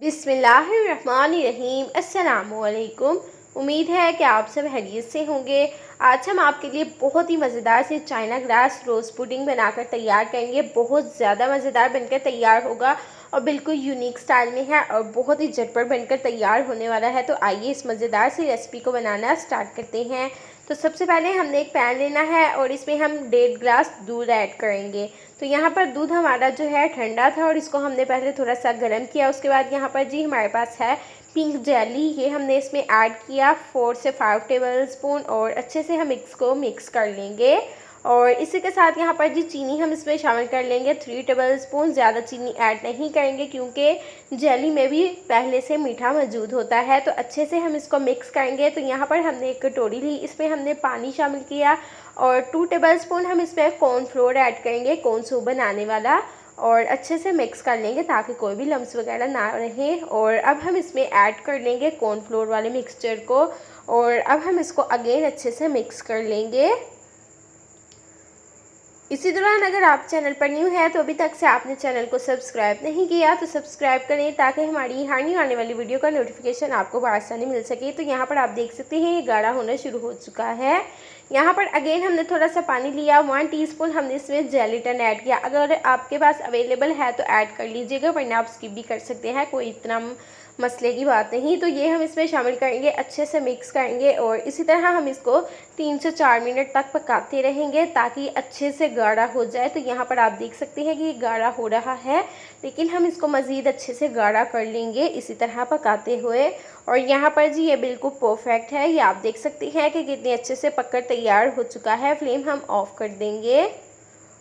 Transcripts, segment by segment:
बिस्मिल्लाहिर्रहमानिर्रहीम। अस्सलामुअलैकुम। उम्मीद है कि आप सब खैरियत से होंगे। आज हम आपके लिए बहुत ही मज़ेदार से चाइना ग्रास रोज़ पुडिंग बनाकर तैयार करेंगे। बहुत ज़्यादा मज़ेदार बनकर तैयार होगा और बिल्कुल यूनिक स्टाइल में है और बहुत ही झटपट बनकर तैयार होने वाला है। तो आइए इस मज़ेदार सी रेसिपी को बनाना स्टार्ट करते हैं। तो सबसे पहले हमने एक पैन लेना है और इसमें हम 1.5 ग्लास दूध ऐड करेंगे। तो यहाँ पर दूध हमारा जो है ठंडा था और इसको हमने पहले थोड़ा सा गर्म किया। उसके बाद यहाँ पर जी हमारे पास है पिंक जेली, ये हमने इसमें ऐड किया 4 से 5 टेबल स्पून और अच्छे से हम इसको मिक्स कर लेंगे। और इसी के साथ यहाँ पर जी चीनी हम इसमें शामिल कर लेंगे 3 टेबल स्पून। ज़्यादा चीनी ऐड नहीं करेंगे क्योंकि जेली में भी पहले से मीठा मौजूद होता है। तो अच्छे से हम इसको मिक्स करेंगे। तो यहाँ पर हमने एक कटोरी ली, इसमें हमने पानी शामिल किया और 2 टेबल स्पून हम इसमें कॉर्नफ्लोर ऐड करेंगे, कॉर्न सूप बनाने वाला, और अच्छे से मिक्स कर लेंगे ताकि कोई भी लम्स वगैरह ना रहे। और अब हम इसमें ऐड कर लेंगे कॉर्नफ्लोर वाले मिक्सचर को और अब हम इसको अगेन अच्छे से मिक्स कर लेंगे। इसी दौरान अगर आप चैनल पर न्यू हैं तो अभी तक से आपने चैनल को सब्सक्राइब नहीं किया तो सब्सक्राइब करें ताकि हमारी हर न्यू आने वाली वीडियो का नोटिफिकेशन आपको आसानी मिल सके। तो यहाँ पर आप देख सकते हैं ये गाढ़ा होना शुरू हो चुका है। यहाँ पर अगेन हमने थोड़ा सा पानी लिया, 1 टीस्पून हमने इसमें जेलेटिन ऐड किया। अगर आपके पास अवेलेबल है तो ऐड कर लीजिएगा, वरना आप स्किप भी कर सकते हैं, कोई इतना मसले की बात नहीं। तो ये हम इसमें शामिल करेंगे, अच्छे से मिक्स करेंगे और इसी तरह हम इसको 3 से 4 मिनट तक पकाते रहेंगे ताकि अच्छे से गाढ़ा हो जाए। तो यहाँ पर आप देख सकते हैं कि ये गाढ़ा हो रहा है, लेकिन हम इसको मज़ीद अच्छे से गाढ़ा कर लेंगे इसी तरह पकाते हुए। और यहाँ पर जी ये बिल्कुल परफेक्ट है, ये आप देख सकते हैं कि कितने अच्छे से पककर तैयार हो चुका है। फ्लेम हम ऑफ कर देंगे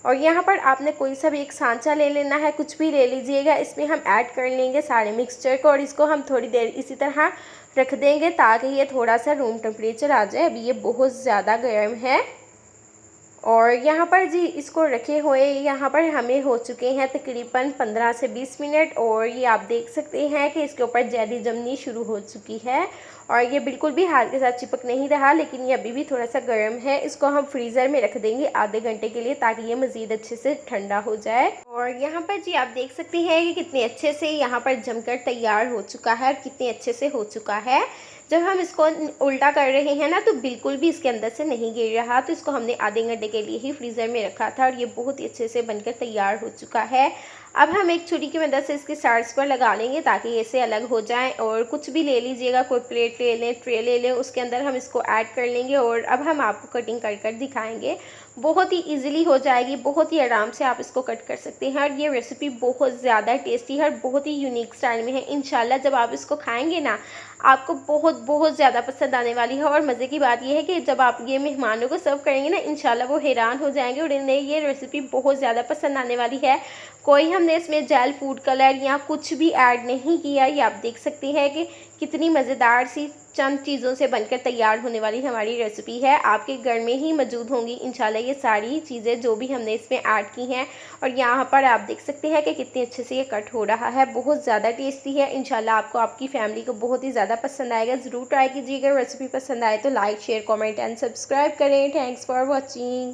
और यहाँ पर आपने कोई सा भी एक सांचा ले लेना है, कुछ भी ले लीजिएगा। इसमें हम ऐड कर लेंगे सारे मिक्सचर को और इसको हम थोड़ी देर इसी तरह रख देंगे ताकि ये थोड़ा सा रूम टेम्परेचर आ जाए। अभी ये बहुत ज़्यादा गर्म है और यहाँ पर जी इसको रखे हुए यहाँ पर हमें हो चुके हैं तकरीबन 15 से 20 मिनट और ये आप देख सकते हैं कि इसके ऊपर जेली जमनी शुरू हो चुकी है और ये बिल्कुल भी हाथ के साथ चिपक नहीं रहा, लेकिन ये अभी भी थोड़ा सा गर्म है। इसको हम फ्रीज़र में रख देंगे आधे घंटे के लिए ताकि ये मज़ीद अच्छे से ठंडा हो जाए। और यहाँ पर जी आप देख सकते हैं कि कितने अच्छे से यहाँ पर जमकर तैयार हो चुका है, कितने अच्छे से हो चुका है। जब हम इसको उल्टा कर रहे हैं ना तो बिल्कुल भी इसके अंदर से नहीं गिर रहा। तो इसको हमने आधे घंटे के लिए ही फ्रीज़र में रखा था और ये बहुत ही अच्छे से बनकर तैयार हो चुका है। अब हम एक छुरी की मदद से इसके साइड्स पर लगा लेंगे ताकि ये से अलग हो जाए। और कुछ भी ले लीजिएगा, कोई प्लेट ले लें, ट्रे ले लें, उसके अंदर हम इसको ऐड कर लेंगे और अब हम आपको कटिंग कर दिखाएंगे। बहुत ही इजीली हो जाएगी, बहुत ही आराम से आप इसको कट कर सकते हैं और ये रेसिपी बहुत ज़्यादा टेस्टी है और बहुत ही यूनिक स्टाइल में है। इंशाल्लाह जब आप इसको खाएंगे ना आपको बहुत ज़्यादा पसंद आने वाली है। और मज़े की बात यह है कि जब आप ये मेहमानों को सर्व करेंगे ना इंशाल्लाह वो हैरान हो जाएंगे और इन्हें ये रेसिपी बहुत ज़्यादा पसंद आने वाली है। कोई हमने इसमें जेल फूड कलर या कुछ भी ऐड नहीं किया। ये आप देख सकते हैं कि कितनी मज़ेदार सी चंद चीज़ों से बनकर तैयार होने वाली हमारी रेसिपी है। आपके घर में ही मौजूद होंगी इंशाल्लाह ये सारी चीज़ें जो भी हमने इसमें ऐड की हैं। और यहाँ पर आप देख सकते हैं कि कितने अच्छे से ये कट हो रहा है, बहुत ज़्यादा टेस्टी है। इंशाल्लाह आपको आपकी फैमिली को बहुत ही ज़्यादा पसंद आएगा। ज़रूर ट्राई कीजिएगा। रेसिपी पसंद आए तो like share comment and subscribe करें। Thanks for watching.